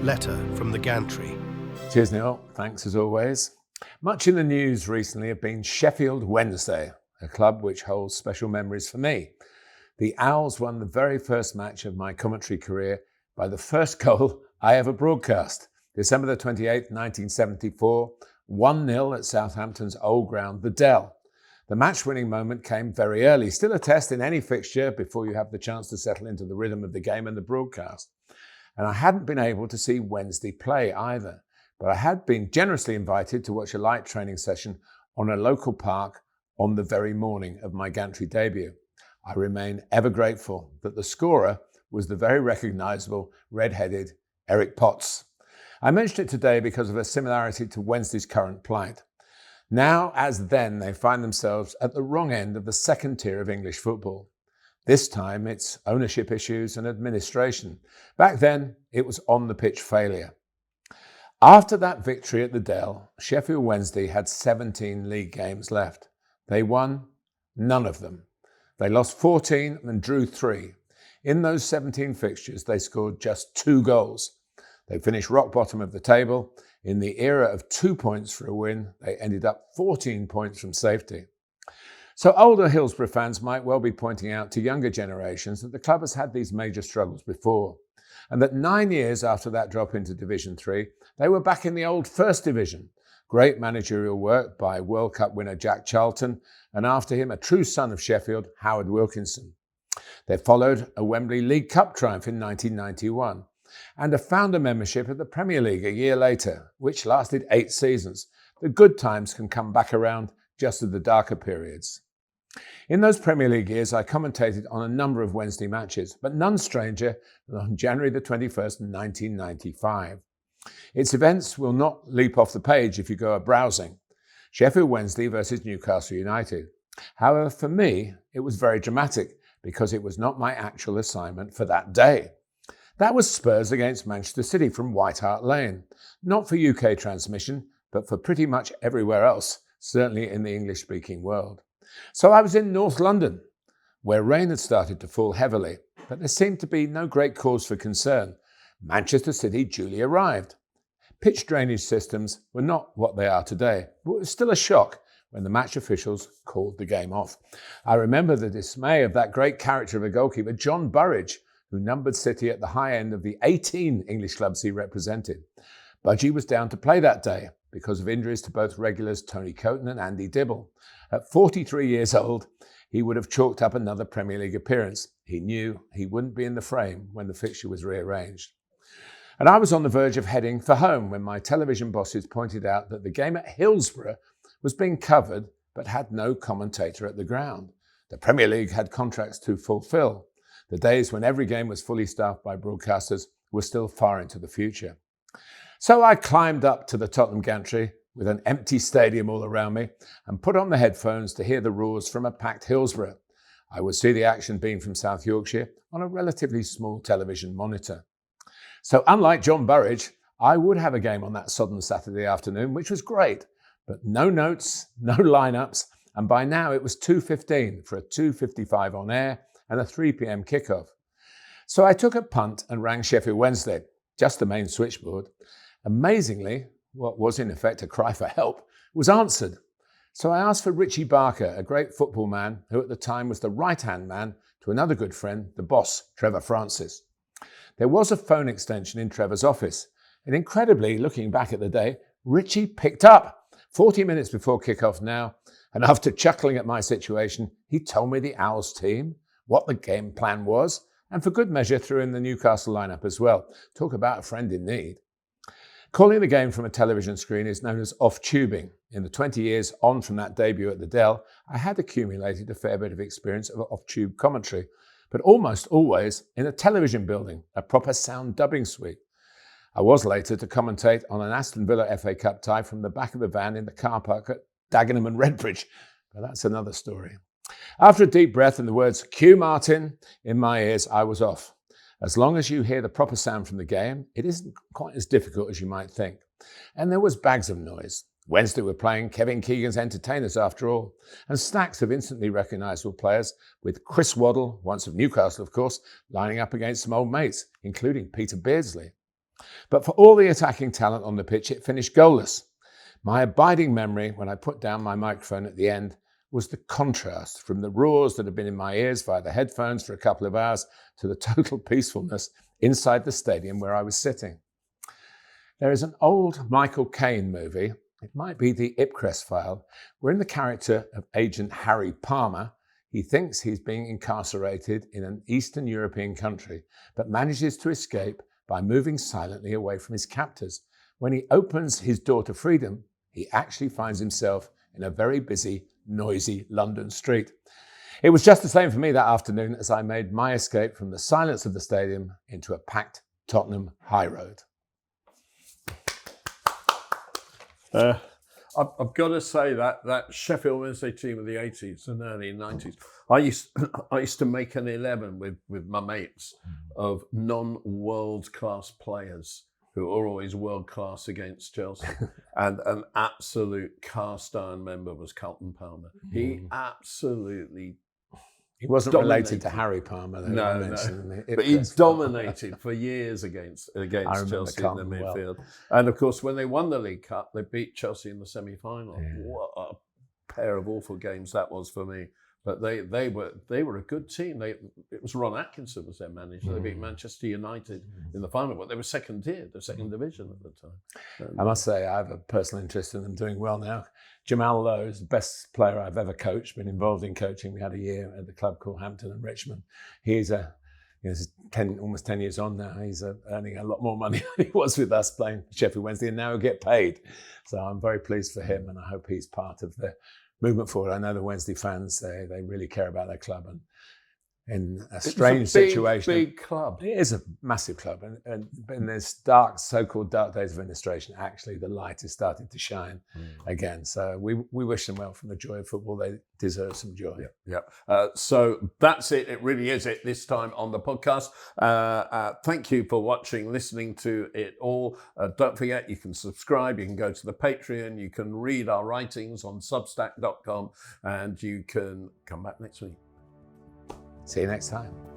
letter from the Gantry. Cheers, Neil. Thanks as always. Much in the news recently have been Sheffield Wednesday, a club which holds special memories for me. The Owls won the very first match of my commentary career by the first goal I ever broadcast. December the 28th, 1974, 1-0 at Southampton's old ground, the Dell. The match-winning moment came very early, still a test in any fixture before you have the chance to settle into the rhythm of the game and the broadcast. And I hadn't been able to see Wednesday play either, but I had been generously invited to watch a light training session on a local park on the very morning of my Gantry debut. I remain ever grateful that the scorer was the very recognisable red-headed Eric Potts. I mention it today because of a similarity to Wednesday's current plight. Now, as then, they find themselves at the wrong end of the second tier of English football. This time, it's ownership issues and administration. Back then, it was on-the-pitch failure. After that victory at the Dell, Sheffield Wednesday had 17 league games left. They won none of them. They lost 14 and drew 3. In those 17 fixtures, they scored just 2 goals. They finished rock bottom of the table. In the era of 2 points for a win, they ended up 14 points from safety. So older Hillsborough fans might well be pointing out to younger generations that the club has had these major struggles before, and that 9 years after that drop into Division 3, they were back in the old First Division. Great managerial work by World Cup winner Jack Charlton, and after him a true son of Sheffield, Howard Wilkinson. There followed a Wembley League Cup triumph in 1991, and a founder membership of the Premier League a year later, which lasted 8 seasons. The good times can come back around just as the darker periods. In those Premier League years, I commentated on a number of Wednesday matches, but none stranger than on January the 21st, 1995. Its events will not leap off the page if you go browsing. Sheffield Wednesday versus Newcastle United. However, for me, it was very dramatic because it was not my actual assignment for that day. That was Spurs against Manchester City from White Hart Lane. Not for UK transmission, but for pretty much everywhere else, certainly in the English-speaking world. So I was in North London, where rain had started to fall heavily, but there seemed to be no great cause for concern. Manchester City duly arrived. Pitch drainage systems were not what they are today, but it was still a shock when the match officials called the game off. I remember the dismay of that great character of a goalkeeper, John Burridge, who numbered City at the high end of the 18 English clubs he represented. Budgie was down to play that day because of injuries to both regulars Tony Coton and Andy Dibble. At 43 years old, he would have chalked up another Premier League appearance. He knew he wouldn't be in the frame when the fixture was rearranged. And I was on the verge of heading for home when my television bosses pointed out that the game at Hillsborough was being covered but had no commentator at the ground. The Premier League had contracts to fulfill. The days when every game was fully staffed by broadcasters were still far into the future. So I climbed up to the Tottenham Gantry with an empty stadium all around me and put on the headphones to hear the roars from a packed Hillsborough. I would see the action beam from South Yorkshire on a relatively small television monitor. So unlike John Burridge, I would have a game on that sodden Saturday afternoon, which was great, but no notes, no lineups, and by now it was 2:15 for a 2:55 on air and a 3 p.m. kickoff. So I took a punt and rang Sheffield Wednesday, just the main switchboard. Amazingly, what was in effect a cry for help was answered. So I asked for Richie Barker, a great football man who at the time was the right-hand man to another good friend, the boss, Trevor Francis. There was a phone extension in Trevor's office, and incredibly, looking back at the day, Richie picked up 40 minutes before kickoff now, and after chuckling at my situation, he told me the Owls team, what the game plan was, and for good measure threw in the Newcastle lineup as well. Talk about a friend in need. Calling the game from a television screen is known as off-tubing. In the 20 years on from that debut at the Dell, I had accumulated a fair bit of experience of off-tube commentary, but almost always in a television building, a proper sound dubbing suite. I was later to commentate on an Aston Villa FA Cup tie from the back of the van in the car park at Dagenham and Redbridge, but that's another story. After a deep breath and the words, "Cue Martin," in my ears, I was off. As long as you hear the proper sound from the game, it isn't quite as difficult as you might think. And there was bags of noise. Wednesday were playing Kevin Keegan's entertainers after all, and stacks of instantly recognisable players, with Chris Waddle, once of Newcastle of course, lining up against some old mates, including Peter Beardsley. But for all the attacking talent on the pitch, it finished goalless. My abiding memory when I put down my microphone at the end was the contrast from the roars that had been in my ears via the headphones for a couple of hours to the total peacefulness inside the stadium where I was sitting. There is an old Michael Caine movie, it might be the Ipcress File, wherein the character of Agent Harry Palmer, he thinks he's being incarcerated in an Eastern European country, but manages to escape by moving silently away from his captors. When he opens his door to freedom, he actually finds himself in a very busy, noisy London street. It was just the same for me that afternoon as I made my escape from the silence of the stadium into a packed Tottenham high road. I've got to say that Sheffield Wednesday team of the 80s and early 90s, I used to make an 11 with my mates of non-world class players who are always world class against Chelsea. And an absolute cast iron member was Carlton Palmer. He absolutely He wasn't related to Harry Palmer, though. No. But he dominated for years against Chelsea in the midfield. Well. And of course, when they won the League Cup, they beat Chelsea in the semi-final. Yeah. What a pair of awful games that was for me. But they were a good team. It was Ron Atkinson was their manager. They beat Manchester United in the final, but they were second tier, the second division at the time. I must say, I have a personal interest in them doing well now. Jamal Lowe is the best player I've ever coached, been involved in coaching. We had a year at the club called Hampton and Richmond. He's almost 10 years on now. He's earning a lot more money than he was with us playing Sheffield Wednesday, and now he'll get paid. So I'm very pleased for him, and I hope he's part of the movement forward. I know the Wednesday fans, they really care about their club, and in a strange situation. Big club. It is a massive club, and in this so-called dark days of administration, actually the light is starting to shine again. So we wish them well. From the joy of football, they deserve some joy. Yeah. So that's it. It really is it this time on the podcast. Thank you for watching, listening to it all. Don't forget, you can subscribe, you can go to the Patreon, you can read our writings on substack.com, and you can come back next week. See you next time.